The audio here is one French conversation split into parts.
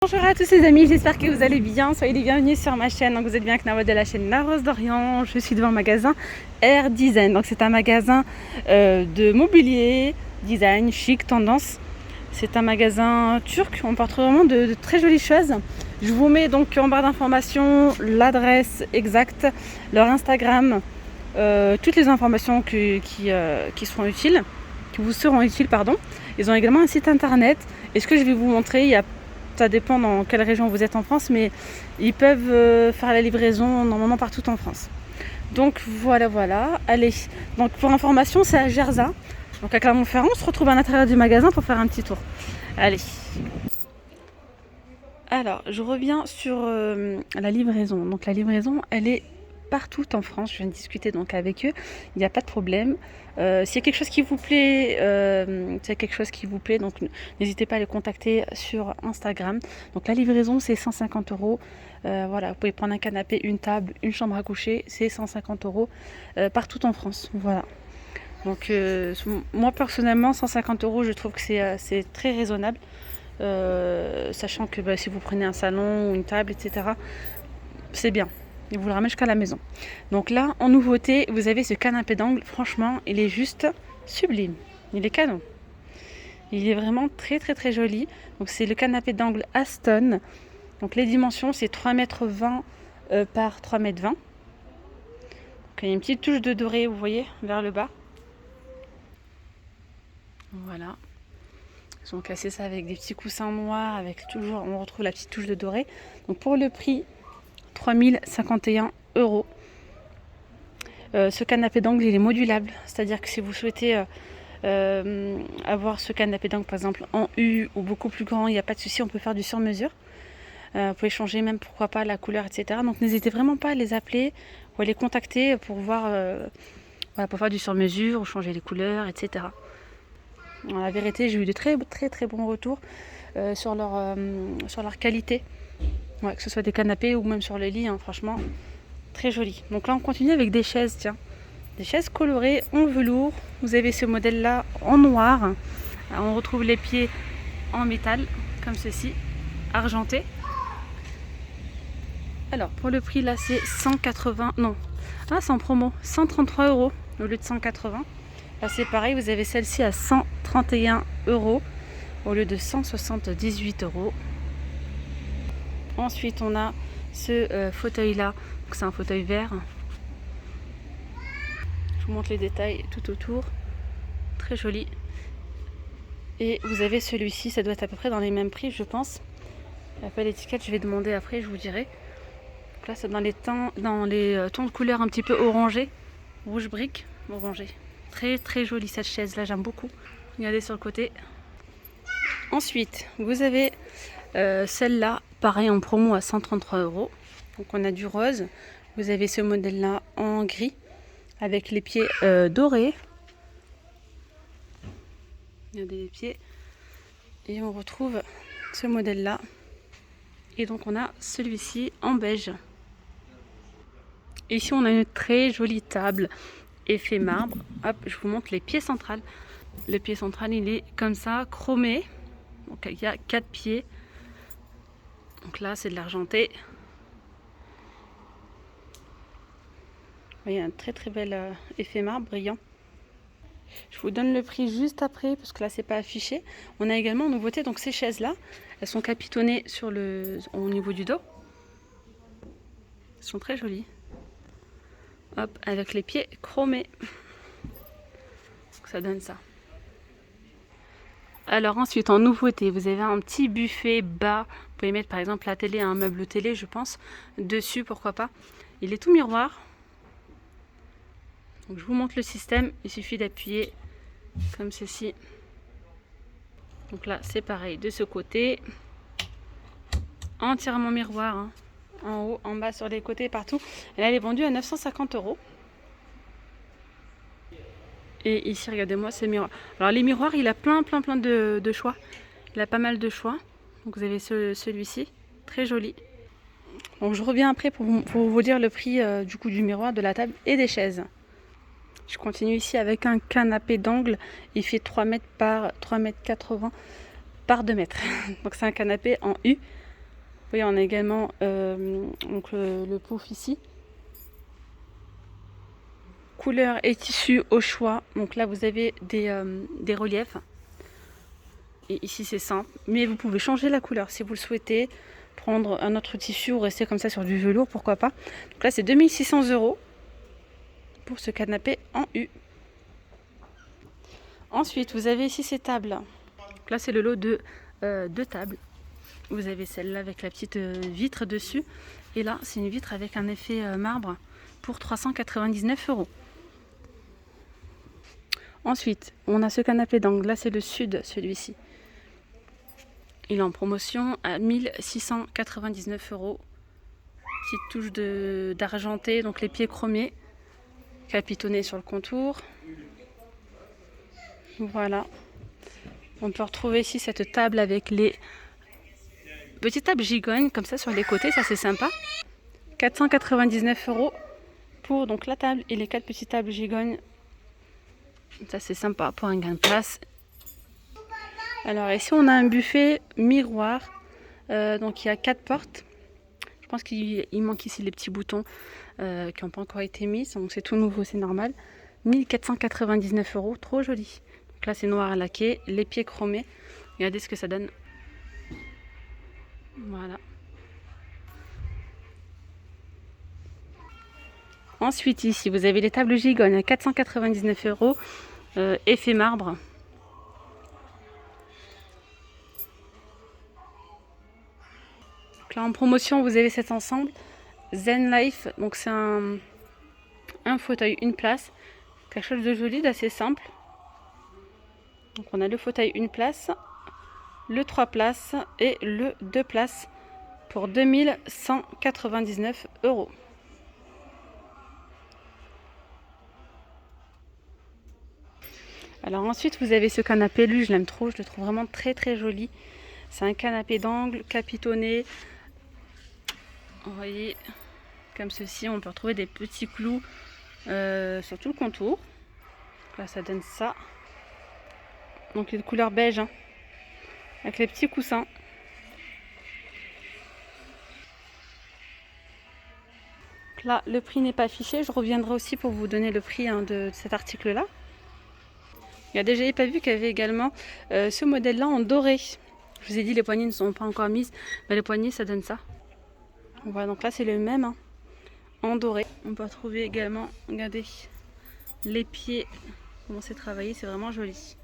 Bonjour à tous les amis, j'espère que vous allez bien, soyez les bienvenus sur ma chaîne. Donc vous êtes bien avec Nawad de la chaîne La Rose d'Orient. Je suis devant le magasin Air Design. Donc c'est un magasin de mobilier, design, chic, tendance. C'est un magasin turc, on porte vraiment de très jolies choses. Je vous mets donc en barre d'informations l'adresse exacte, leur Instagram, toutes les informations qui seront utiles, qui vous seront utiles, pardon. Ils ont également un site internet. Et ce que je vais vous montrer, ça dépend dans quelle région vous êtes en France, mais ils peuvent faire la livraison normalement partout en France. Donc voilà. Allez, donc pour information, c'est à Gerza, donc à Clermont-Ferrand. On se retrouve à l'intérieur du magasin pour faire un petit tour. Allez. Alors, je reviens sur la livraison. Donc la livraison, elle est partout en France. Je viens de discuter donc avec eux. Il n'y a pas de problème. S'il y a quelque chose qui vous plaît, donc n'hésitez pas à les contacter sur Instagram. Donc la livraison, c'est 150 €. Voilà, vous pouvez prendre un canapé, une table, une chambre à coucher, c'est 150 € partout en France. Voilà. Donc moi personnellement, 150 €, je trouve que c'est très raisonnable. Sachant que si vous prenez un salon ou une table, etc., c'est bien. Il vous le ramène jusqu'à la maison. Donc là, en nouveauté, vous avez ce canapé d'angle. Franchement, il est juste sublime. Il est canon. Il est vraiment très très joli. Donc c'est le canapé d'angle Aston. Donc les dimensions, c'est 3,20 m par 3,20 m. Donc il y a une petite touche de doré, vous voyez, vers le bas. Voilà. Ils ont cassé ça avec des petits coussins noirs, avec toujours, on retrouve la petite touche de doré. Donc pour le prix, 3051 €. Ce canapé d'angle, il est modulable, c'est-à-dire que si vous souhaitez avoir ce canapé d'angle par exemple en U ou beaucoup plus grand, il n'y a pas de souci, on peut faire du sur-mesure. Vous pouvez changer même pourquoi pas la couleur, etc. Donc n'hésitez vraiment pas à les appeler ou à les contacter pour voir, pour faire du sur-mesure ou changer les couleurs, etc. La vérité, j'ai eu de très bons retours sur leur qualité. Ouais, que ce soit des canapés ou même sur les lits, hein, franchement, très joli. Donc là, on continue avec des chaises, tiens. Des chaises colorées en velours. Vous avez ce modèle-là en noir. Alors, on retrouve les pieds en métal, comme ceci, argenté. Alors, pour le prix, là, c'est 180... Non, c'est en promo. 133 € au lieu de 180. Là, c'est pareil, vous avez celle-ci à 131 € au lieu de 178 €. Ensuite, on a ce fauteuil-là. C'est un fauteuil vert. Je vous montre les détails tout autour. Très joli. Et vous avez celui-ci, ça doit être à peu près dans les mêmes prix, je pense. Il n'y a pas l'étiquette, je vais demander après, je vous dirai. Donc là, c'est dans les tons de couleur un petit peu orangé. Rouge brique, orangé. Très jolie cette chaise là, j'aime beaucoup. Regardez sur le côté. Ensuite, vous avez celle-là, pareil en promo à 133 €. Donc on a du rose. Vous avez ce modèle là en gris avec les pieds dorés. Regardez les pieds. Et on retrouve ce modèle là. Et donc on a celui-ci en beige. Et ici on a une très jolie table effet marbre. Hop, je vous montre les pieds centrales. Le pied central, il est comme ça, chromé. Donc il y a 4 pieds. Donc là, c'est de l'argenté. Il y a un très bel effet marbre brillant. Je vous donne le prix juste après parce que là, c'est pas affiché. On a également en nouveauté donc ces chaises-là. Elles sont capitonnées au niveau du dos. Elles sont très jolies. Hop, avec les pieds chromés. Donc ça donne ça. Alors ensuite, en nouveauté, vous avez un petit buffet bas. Vous pouvez mettre par exemple la télé, un meuble télé, je pense, dessus, pourquoi pas. Il est tout miroir. Donc je vous montre le système. Il suffit d'appuyer comme ceci. Donc là, c'est pareil de ce côté. Entièrement miroir, hein. En haut, en bas, sur les côtés, partout. Et là, elle est vendue à 950 €. Et ici, regardez-moi ces miroirs. Alors les miroirs, il a plein de choix. Il a pas mal de choix. Donc vous avez celui-ci, très joli. Donc je reviens après pour vous dire le prix du miroir, de la table et des chaises. Je continue ici avec un canapé d'angle. Il fait 3 m par 3,80 m par 2 m. Donc c'est un canapé en U voyez, on a également donc le pouf ici. Couleur et tissu au choix. Donc là, vous avez des reliefs. Et ici, c'est simple. Mais vous pouvez changer la couleur si vous le souhaitez. Prendre un autre tissu ou rester comme ça sur du velours, pourquoi pas. Donc là, c'est 2600 € pour ce canapé en U. Ensuite, vous avez ici ces tables. Donc là, c'est le lot de 2 tables. Vous avez celle-là avec la petite vitre dessus. Et là, c'est une vitre avec un effet marbre pour 399 €. Ensuite, on a ce canapé d'angle. Là, c'est le sud, celui-ci. Il est en promotion à 1699 €. Petite touche d'argenté, donc les pieds chromés, capitonnés sur le contour. Voilà. On peut retrouver ici cette table avec les petites tables gigognes comme ça sur les côtés, ça c'est sympa. 499 € pour donc la table et les 4 petites tables gigognes. Ça c'est sympa pour un gain de place. Alors ici on a un buffet miroir, donc il y a 4 portes. Je pense qu'il manque ici les petits boutons qui n'ont pas encore été mis, donc c'est tout nouveau, c'est normal. 1499 €, trop joli. Donc là c'est noir à laquer, les pieds chromés. Regardez ce que ça donne. Voilà. Ensuite ici vous avez les tables gigognes à 499 €, effet marbre. Donc là en promotion vous avez cet ensemble Zen Life, donc c'est un fauteuil, une place, quelque chose de joli, d'assez simple. Donc on a le fauteuil une place, le 3 places et le 2 places pour 2199 €. Alors ensuite vous avez ce canapé, lui je l'aime trop, je le trouve vraiment très très joli. C'est un canapé d'angle capitonné. Vous voyez, comme ceci, on peut retrouver des petits clous sur tout le contour. Là ça donne ça. Donc une couleur beige, hein, avec les petits coussins. Donc là le prix n'est pas affiché, je reviendrai aussi pour vous donner le prix de cet article là. Il y a déjà pas vu qu'il y avait également ce modèle là en doré. Je vous ai dit les poignées ne sont pas encore mises, mais les poignées ça donne ça. Voilà, donc là c'est le même, hein, en doré. On peut retrouver également, regardez, les pieds, comment c'est travaillé, c'est vraiment joli.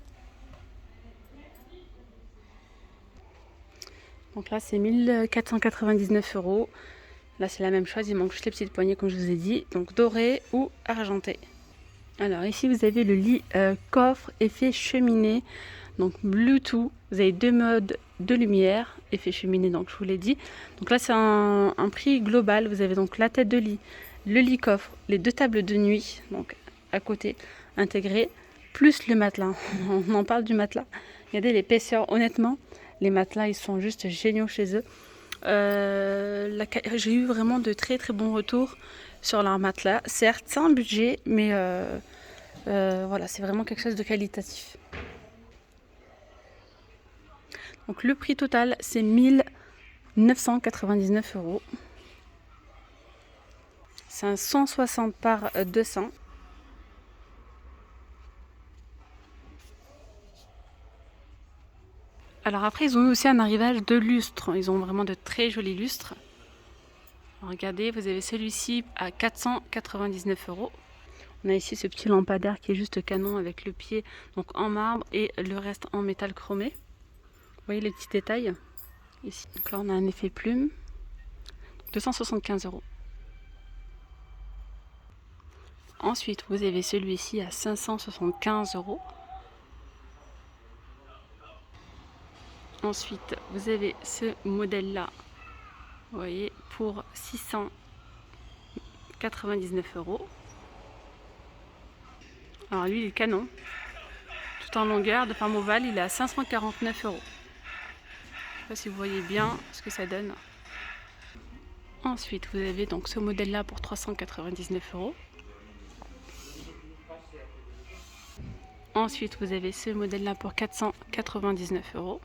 Donc là c'est 1499 €. Là c'est la même chose, il manque juste les petites poignées comme je vous ai dit, donc doré ou argenté. Alors ici vous avez le lit coffre effet cheminée, donc Bluetooth. Vous avez 2 modes de lumière, effet cheminée, donc je vous l'ai dit. Donc là c'est un prix global. Vous avez donc la tête de lit, le lit coffre, les 2 tables de nuit, donc à côté intégrées, plus le matelas. On en parle du matelas. Regardez l'épaisseur, honnêtement, les matelas ils sont juste géniaux chez eux. J'ai eu vraiment de très très bons retours sur leur matelas. Certes, c'est un budget, mais voilà, c'est vraiment quelque chose de qualitatif. Donc le prix total, c'est 1999 €. C'est un 160 par 200. Alors après, ils ont eu aussi un arrivage de lustres. Ils ont vraiment de très jolis lustres. Regardez, vous avez celui-ci à 499 €. On a ici ce petit lampadaire qui est juste canon avec le pied donc en marbre et le reste en métal chromé. Vous voyez les petits détails ici. Donc là on a un effet plume. 275 €. Ensuite vous avez celui-ci à 575 €. Ensuite vous avez ce modèle là, vous voyez, pour 699 €. Alors lui il est canon, tout en longueur de forme ovale, il est à 549 €. Je ne sais pas si vous voyez bien ce que ça donne. Ensuite vous avez donc ce modèle là pour 399 €. Ensuite vous avez ce modèle là pour 499 €.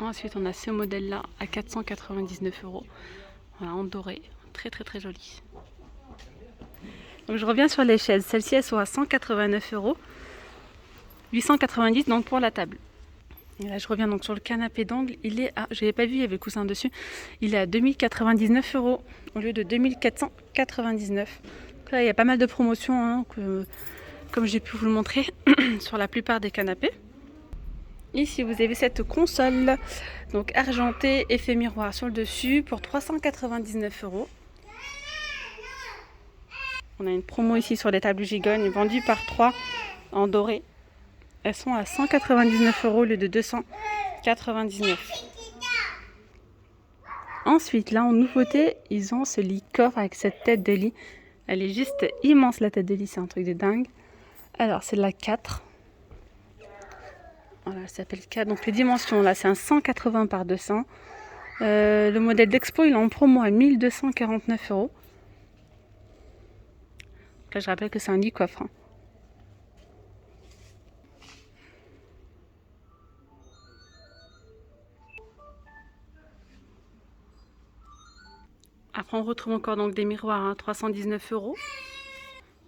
Ensuite, on a ce modèle-là à 499 €. Voilà, en doré. Très très très joli. Donc je reviens sur les chaises. Celles-ci, elles sont à 189 €. 890 donc pour la table. Et là, je reviens donc sur le canapé d'angle. Il est à, je n'avais pas vu, il y avait le coussin dessus. Il est à 2099 € au lieu de 2499. Donc là, il y a pas mal de promotions, hein, comme j'ai pu vous le montrer sur la plupart des canapés. Ici, vous avez cette console, donc argentée, effet miroir sur le dessus pour 399 €. On a une promo ici sur les tables gigognes vendues par 3 en doré. Elles sont à 199 € au lieu de 299. Ensuite, là, en nouveauté, ils ont ce lit coffre avec cette tête de lit. Elle est juste immense, la tête de lit, c'est un truc de dingue. Alors, c'est la 4. Voilà, elle s'appelle 4. Donc, les dimensions, là, c'est un 180 par 200. Le modèle d'Expo, il est en promo à 1249 €. Là, je rappelle que c'est un lit coffre. Hein. Après, on retrouve encore donc des miroirs à 319 €.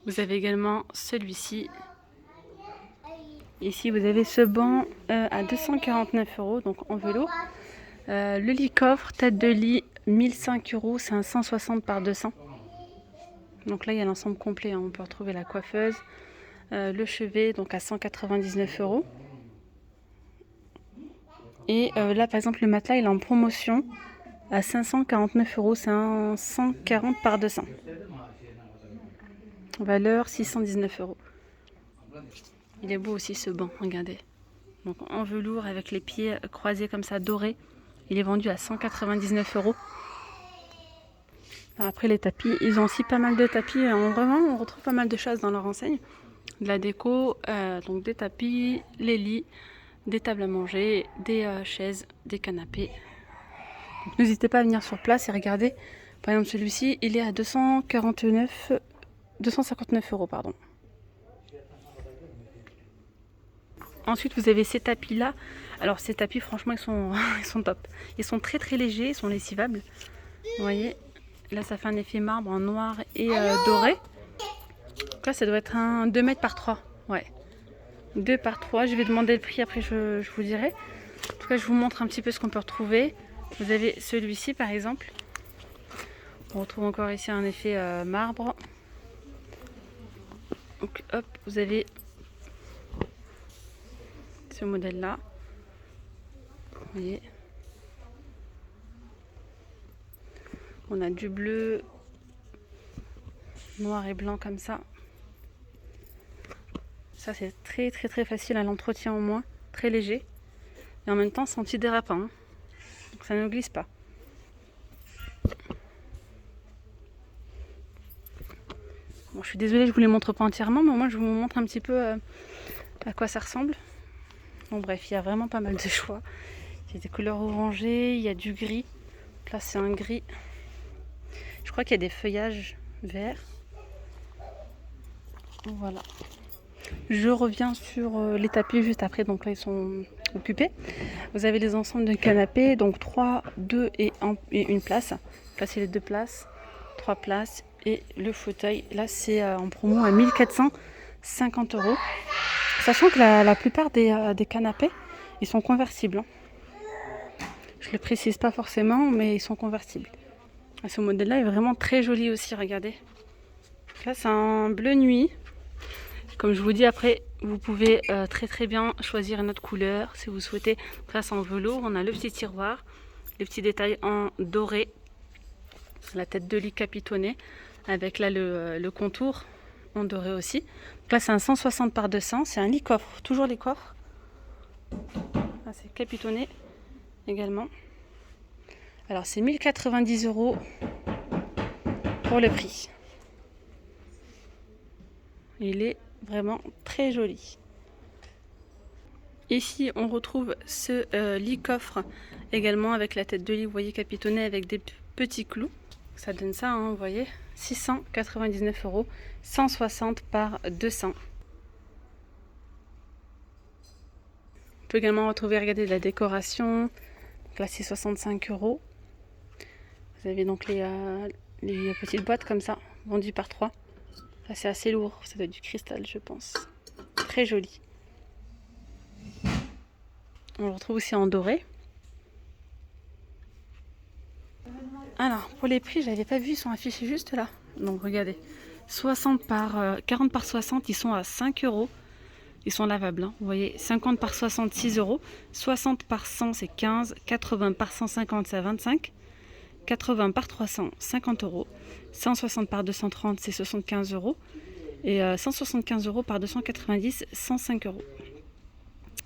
Vous avez également celui-ci. Ici, vous avez ce banc à 249 €, donc en velours. Le lit coffre, tête de lit, 1005 €, c'est un 160 par 200. Donc là, il y a l'ensemble complet. Hein. On peut retrouver la coiffeuse, le chevet, donc à 199 €. Et là, par exemple, le matelas, il est en promotion à 549 €. C'est un 140 par 200. Valeur 619 €. Il est beau aussi ce banc, regardez. Donc en velours avec les pieds croisés comme ça, dorés. Il est vendu à 199 €. Après les tapis, ils ont aussi pas mal de tapis. Vraiment, on retrouve pas mal de choses dans leur enseigne. De la déco, donc des tapis, les lits, des tables à manger, des chaises, des canapés. N'hésitez pas à venir sur place et regarder. Par exemple, celui-ci, il est à 259 €, pardon. Ensuite, vous avez ces tapis-là. Alors, ces tapis, franchement, ils sont top. Ils sont très très légers, ils sont lessivables. Vous voyez, là, ça fait un effet marbre en noir et doré. Donc là, ça doit être un 2 mètres par 3. Ouais, 2 par 3. Je vais demander le prix, après je vous dirai. En tout cas, je vous montre un petit peu ce qu'on peut retrouver. Vous avez celui-ci, par exemple. On retrouve encore ici un effet marbre. Donc, hop, vous avez ce modèle-là. Vous voyez. On a du bleu, noir et blanc comme ça. Ça, c'est très très très facile à l'entretien au moins. Très léger. Et en même temps, c'est antidérapant. Hein. Donc ça ne glisse pas. Bon, je suis désolée, je vous les montre pas entièrement, mais au moins je vous montre un petit peu à quoi ça ressemble. Bon bref, il y a vraiment pas mal de choix. Il y a des couleurs orangées, il y a du gris. Là, c'est un gris. Je crois qu'il y a des feuillages verts. Voilà. Je reviens sur les tapis juste après. Donc là, ils sont occupés. Vous avez les ensembles de canapés. Donc 3, 2 et une place. Là, c'est les 2 places. 3 places. Et le fauteuil. Là, c'est en promo à 1450 €. Sachant que la plupart des canapés, ils sont convertibles. Hein. Je ne le précise pas forcément, mais ils sont convertibles. Ce modèle-là est vraiment très joli aussi, regardez. Là, c'est un bleu nuit. Comme je vous dis, après, vous pouvez très très bien choisir une autre couleur si vous souhaitez. Là, c'est en velours. On a le petit tiroir, les petits détails en doré, la tête de lit capitonnée, avec là le contour en doré aussi. Donc là, c'est un 160 par 200. C'est un lit coffre, toujours les coffres. Là, c'est capitonné également. Alors, c'est 1090 € pour le prix. Il est vraiment très joli. Ici, on retrouve ce lit coffre également avec la tête de lit, vous voyez, capitonnée avec des petits clous. Ça donne ça, hein, vous voyez, 699 €, 160 par 200. On peut également retrouver, regardez, de la décoration, Là c'est 65 euros. Vous avez donc les petites boîtes comme ça, vendues par 3. Ça c'est assez lourd, ça doit être du cristal je pense. Très joli. On le retrouve aussi en doré. Alors pour les prix, j'avais pas vu, ils sont affichés juste là. Donc regardez, 40 par 60, ils sont à 5 euros. Ils sont lavables, hein. Vous voyez, 50 par 60, 6 euros. 60 par 100, c'est 15. 80 par 150, c'est 25. 80 par 300, 50 euros. 160 par 230, c'est 75 euros. Et 175 euros par 290, 105 euros.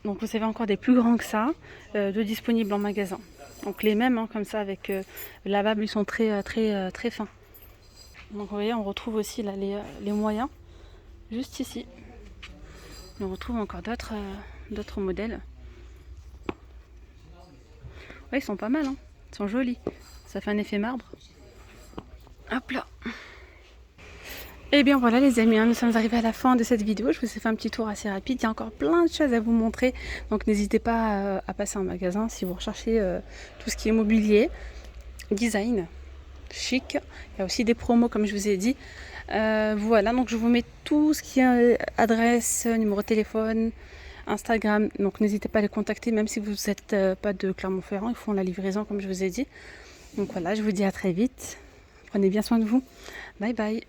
Donc vous avez encore des plus grands que ça, de disponibles en magasin. Donc les mêmes, hein, comme ça, avec lavables, ils sont très fins. Donc vous voyez, on retrouve aussi là les moyens, juste ici. On retrouve encore d'autres modèles. Ouais, ils sont pas mal, hein. Ils sont jolis. Ça fait un effet marbre. Hop là. Et bien voilà les amis, hein, nous sommes arrivés à la fin de cette vidéo. Je vous ai fait un petit tour assez rapide. Il y a encore plein de choses à vous montrer. Donc n'hésitez pas à passer en magasin si vous recherchez tout ce qui est mobilier, design, chic. Il y a aussi des promos comme je vous ai dit. Voilà, donc je vous mets tout ce qui est adresse, numéro de téléphone, Instagram. Donc n'hésitez pas à les contacter même si vous n'êtes pas de Clermont-Ferrand. Ils font la livraison comme je vous ai dit. Donc voilà, je vous dis à très vite. Prenez bien soin de vous. Bye bye.